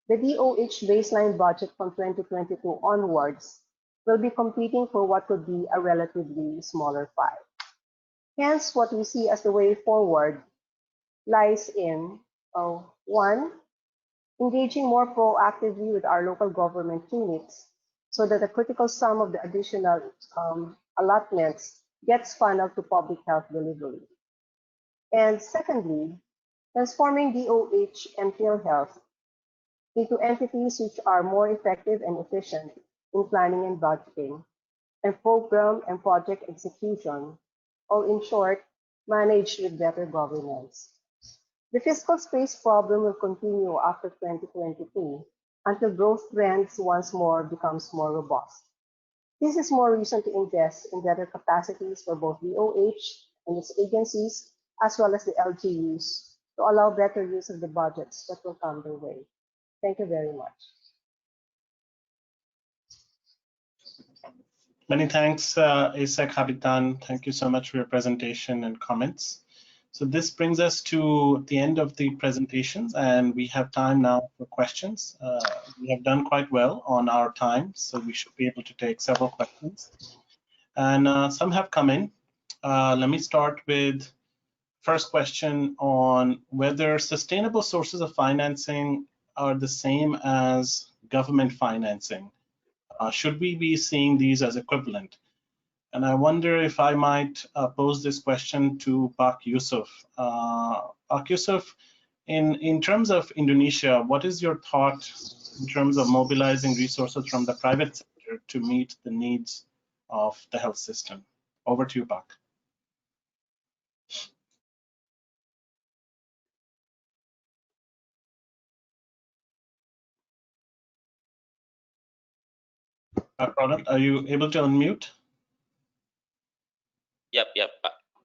[SPEAKER 6] The DOH baseline budget from 2022 onwards will be competing for what could be a relatively smaller pie. Hence, what we see as the way forward lies in 1, engaging more proactively with our local government units so that a critical sum of the additional allotments gets funneled to public health delivery. And secondly, transforming DOH and PhilHealth into entities which are more effective and efficient in planning and budgeting, and program and project execution, or in short, managed with better governance. The fiscal space problem will continue after 2022 until growth trends once more becomes more robust. This is more reason to invest in better capacities for both DOH and its agencies, as well as the LGUs, to allow better use of the budgets that will come their way. Thank you very much.
[SPEAKER 3] Many thanks, ASEC Habitan. Thank you so much for your presentation and comments. So this brings us to the end of the presentations, and we have time now for questions. We have done quite well on our time, so we should be able to take several questions. And some have come in. Let me start with first question on whether sustainable sources of financing are the same as government financing. Should we be seeing these as equivalent? And I wonder if I might pose this question to Pak Yusuf. Pak Yusuf, in terms of Indonesia, what is your thought in terms of mobilizing resources from the private sector to meet the needs of the health system? Over to you, Pak. Product, are you able to unmute?
[SPEAKER 4] Yep.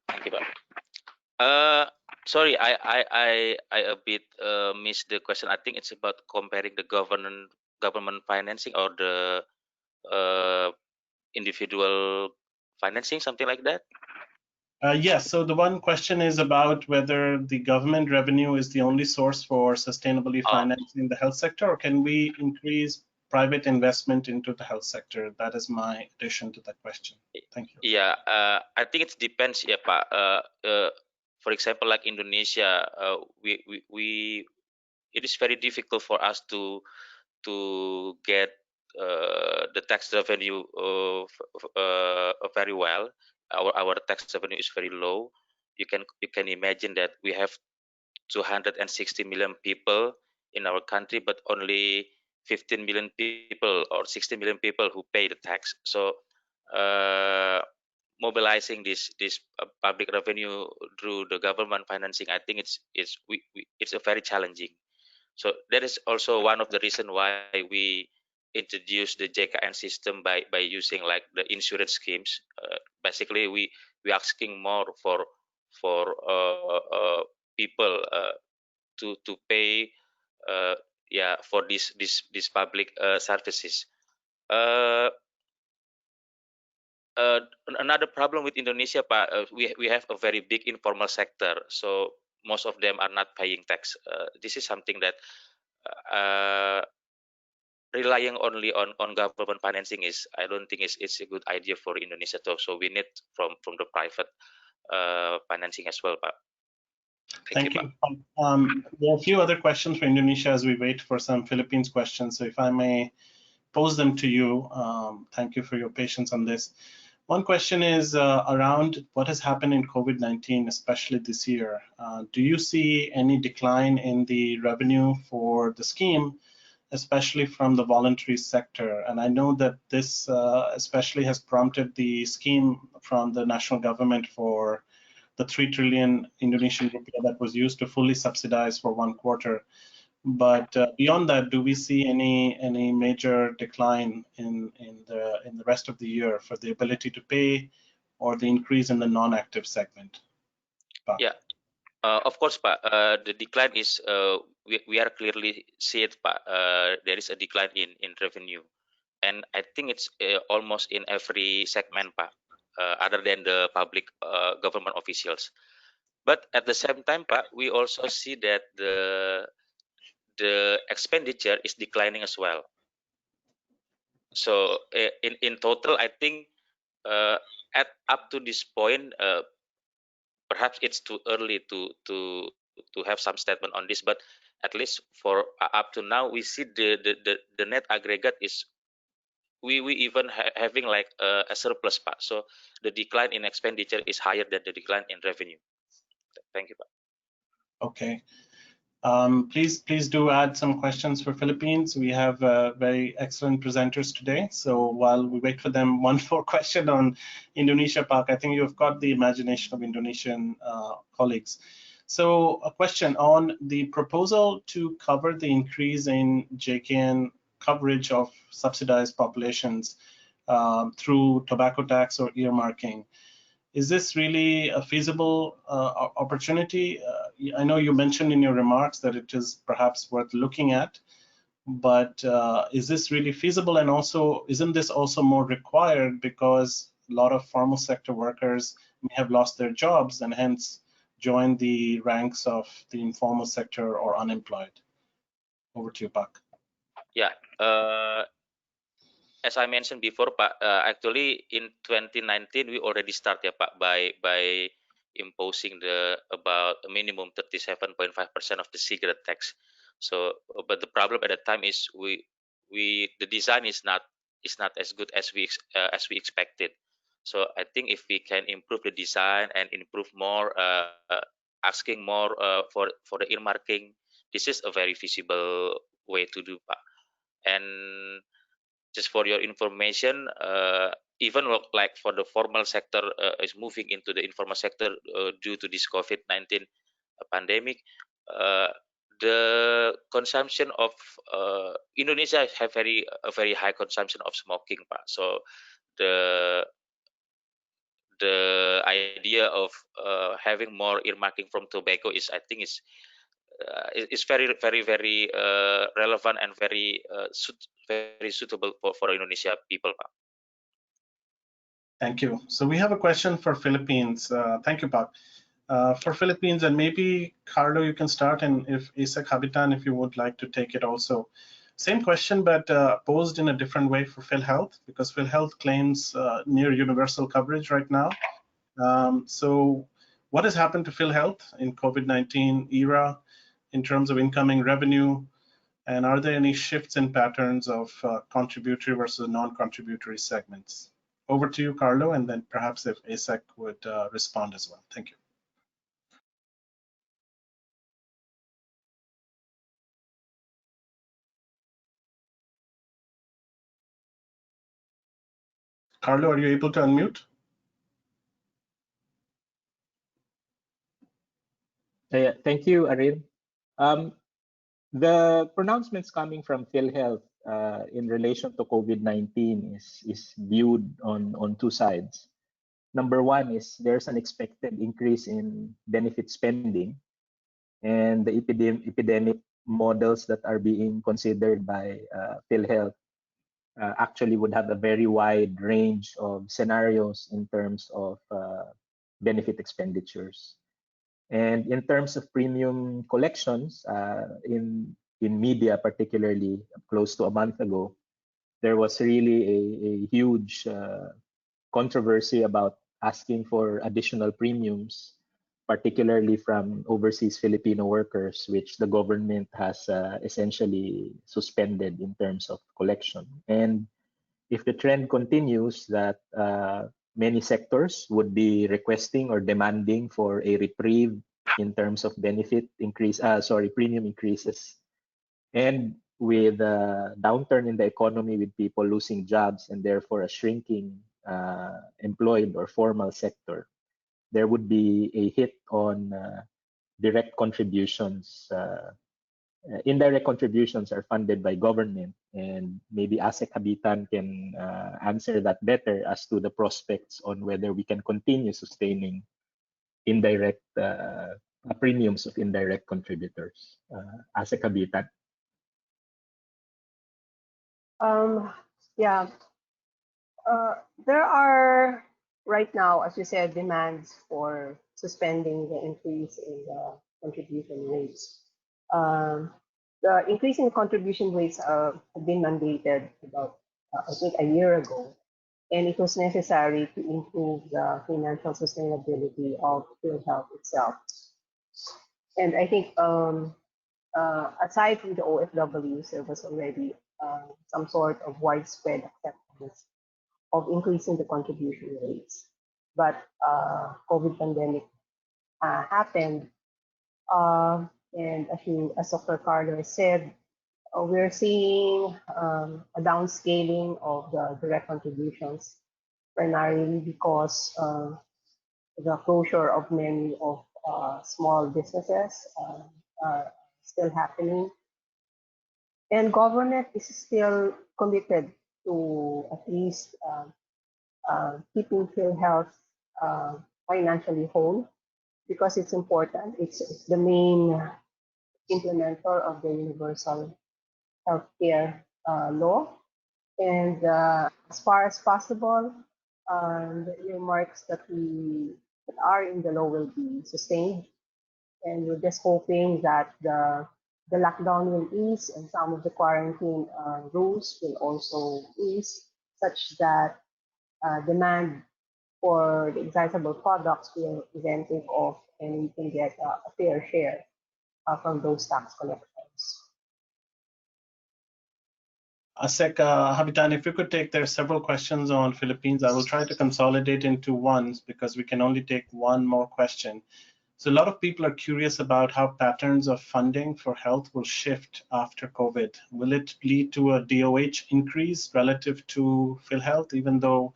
[SPEAKER 4] Thank you, Pak. Sorry, I a bit missed the question. I think it's about comparing the government financing or the individual financing, something like that.
[SPEAKER 3] Yes, so the one question is about whether the government revenue is the only source for sustainably financing the health sector, or can we increase private investment into the health sector? That is my addition to that question. Thank you.
[SPEAKER 4] Yeah, I think it depends, yeah, Pak. For example, like Indonesia, it is very difficult for us to get the tax revenue very well. Our tax revenue is very low. You can imagine that we have 260 million people in our country, but only 15 million people or 60 million people who pay the tax. So mobilizing this public revenue through the government financing, I think it's a very challenging. So that is also one of the reasons why we introduced the JKN system by using like the insurance schemes. Basically, we asking more for people to pay for these public services. Another problem with Indonesia, Pak, we have a very big informal sector, so most of them are not paying tax. This is something that relying only on government financing I don't think it's a good idea for Indonesia too. So we need from the private financing as well, Pak.
[SPEAKER 3] Thank you. There are a few other questions for Indonesia as we wait for some Philippines questions. So if I may pose them to you, thank you for your patience on this. One question is around what has happened in COVID-19, especially this year. Do you see any decline in the revenue for the scheme, especially from the voluntary sector? And I know that this especially has prompted the scheme from the national government for the 3 trillion Indonesian rupiah that was used to fully subsidize for 1 quarter. But beyond that, do we see any major decline in the rest of the year for the ability to pay or the increase in the non-active segment? Pak?
[SPEAKER 4] Yeah, of course, Pak. The decline is we are clearly see it, Pak. There is a decline in revenue, and I think it's almost in every segment, Pak, other than the public government officials. But at the same time, Pak, we also see that the expenditure is declining as well. So in total, I think at up to this point, perhaps it's too early to have some statement on this. But at least for up to now, we see the net aggregate is we even having like a surplus, Pak. So the decline in expenditure is higher than the decline in revenue. Thank you, Pak.
[SPEAKER 3] Okay. Please do add some questions for Philippines. We have very excellent presenters today. So while we wait for them, one more question on Indonesia, Pak. I think you've got the imagination of Indonesian colleagues. So a question on the proposal to cover the increase in JKN coverage of subsidized populations through tobacco tax or earmarking. Is this really a feasible opportunity? I know you mentioned in your remarks that it is perhaps worth looking at, but is this really feasible? And also, isn't this also more required because a lot of formal sector workers may have lost their jobs and hence join the ranks of the informal sector or unemployed? Over to you, Pak.
[SPEAKER 4] Yeah. As I mentioned before, Pak, actually in 2019 we already started, Pak, by imposing about a minimum 37.5% of the cigarette tax. So, but the problem at that time is the design is not as good as we expected. So I think if we can improve the design and improve more, asking more for the earmarking, this is a very feasible way to do, Pak. And just for your information, even like for the formal sector is moving into the informal sector due to this COVID-19 pandemic, the consumption of Indonesia have a very high consumption of smoking, Pak. So the idea of having more earmarking from tobacco is, I think, is very relevant and very suitable for Indonesia people, Pak.
[SPEAKER 3] Thank you. So we have a question for Philippines. Thank you, Pak. For Philippines, and maybe Carlo, you can start, and if Isaac Habitan, if you would like to take it also. Same question, but posed in a different way for PhilHealth, because PhilHealth claims near universal coverage right now. So what has happened to PhilHealth in COVID-19 era in terms of incoming revenue? And are there any shifts in patterns of contributory versus non-contributory segments? Over to you, Carlo, and then perhaps if Isaac would respond as well. Thank you. Carlo, are you able to unmute?
[SPEAKER 5] Yeah, thank you, Arin. The pronouncements coming from PhilHealth in relation to COVID-19 is viewed on two sides. Number one is there's an expected increase in benefit spending, and the epidemic models that are being considered by PhilHealth actually would have a very wide range of scenarios in terms of benefit expenditures. And in terms of premium collections, in media, particularly close to a month ago, there was really a huge controversy about asking for additional premiums, particularly from overseas Filipino workers, which the government has essentially suspended in terms of collection. And if the trend continues that many sectors would be requesting or demanding for a reprieve in terms of premium increases, and with a downturn in the economy, with people losing jobs and therefore a shrinking employed or formal sector, there would be a hit on direct contributions indirect contributions are funded by government, and maybe ASEC Habitan can answer that better as to the prospects on whether we can continue sustaining indirect premiums of indirect contributors. ASEC Habitan.
[SPEAKER 6] Yeah, there are right now, as you said, demands for suspending the increase in the contribution rates. The increase in contribution rates have been mandated about, I think, a year ago, and it was necessary to improve the financial sustainability of PhilHealth itself. And I think aside from the OFWs, there was already some sort of widespread acceptance of increasing the contribution rates. But COVID pandemic happened, and as Dr. Carter said, we're seeing a downscaling of the direct contributions, primarily because the closure of many of small businesses are still happening. And government is still committed to at least keeping PhilHealth financially whole, because it's important. It's the main implementer of the universal healthcare law. And as far as possible, the earmarks that are in the law will be sustained. And we're just hoping that the lockdown will ease and some of the quarantine rules will also ease, such that demand for the excisable products will then take off, and we can get a fair share from those tax collections.
[SPEAKER 3] ASEC Habitan, if you could take, there are several questions on Philippines. I will try to consolidate into one because we can only take one more question. So a lot of people are curious about how patterns of funding for health will shift after COVID. Will it lead to a DOH increase relative to PhilHealth, even though,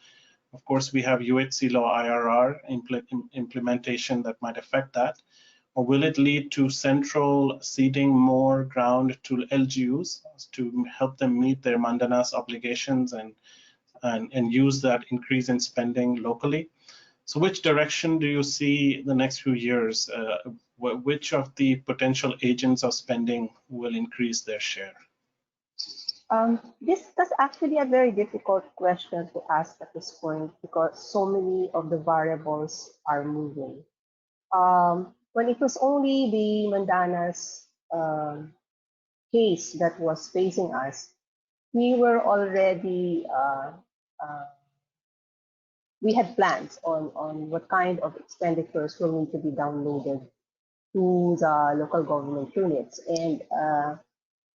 [SPEAKER 3] of course, we have UHC law IRR implementation that might affect that? Or will it lead to central ceding more ground to LGUs to help them meet their mandanas obligations and use that increase in spending locally? So which direction do you see the next few years? Which of the potential agents of spending will increase their share?
[SPEAKER 6] This is actually a very difficult question to ask at this point because so many of the variables are moving. When it was only the mandanas case that was facing us, we were already we had plans on what kind of expenditures will need to be downloaded to the local government units. And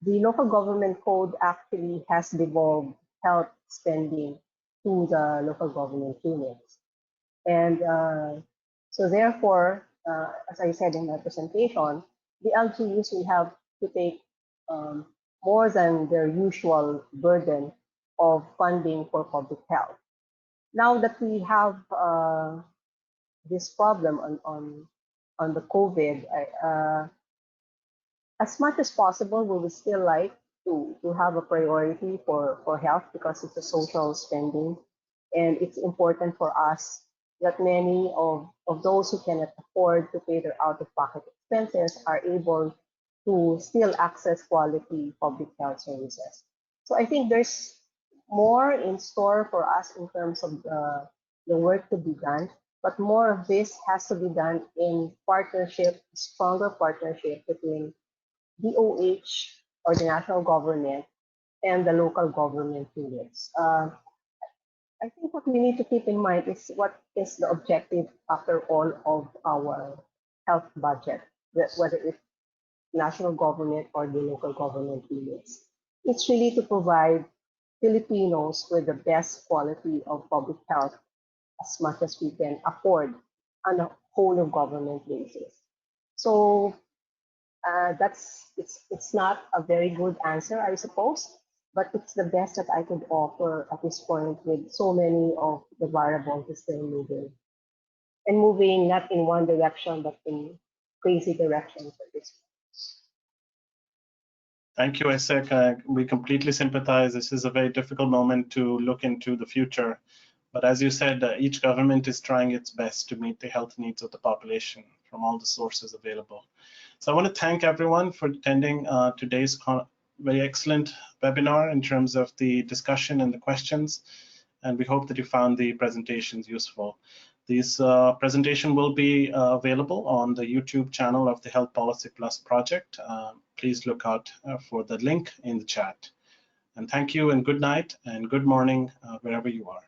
[SPEAKER 6] the local government code actually has devolved health spending to the local government units. And so therefore, as I said in my presentation, the LGUs will have to take more than their usual burden of funding for public health. Now that we have this problem on the COVID, as much as possible, we would still like to have a priority for health because it's a social spending, and it's important for us that many of those who cannot afford to pay their out-of-pocket expenses are able to still access quality public health services. So I think there's more in store for us in terms of the work to be done, but more of this has to be done in partnership, stronger partnership between DOH or the national government and the local government units. I think what we need to keep in mind is what is the objective after all of our health budget, whether it's national government or the local government units. It's really to provide Filipinos with the best quality of public health as much as we can afford on a whole of government basis. So it's not a very good answer, I suppose, but it's the best that I could offer at this point with so many of the variables still moving. And moving not in one direction, but in crazy directions at this point.
[SPEAKER 3] Thank you, Isaac. We completely sympathize. This is a very difficult moment to look into the future. But as you said, each government is trying its best to meet the health needs of the population from all the sources available. So I want to thank everyone for attending today's very excellent webinar in terms of the discussion and the questions. And we hope that you found the presentations useful. This presentation will be available on the YouTube channel of the Health Policy Plus project. Please look out for the link in the chat. And thank you and good night and good morning wherever you are.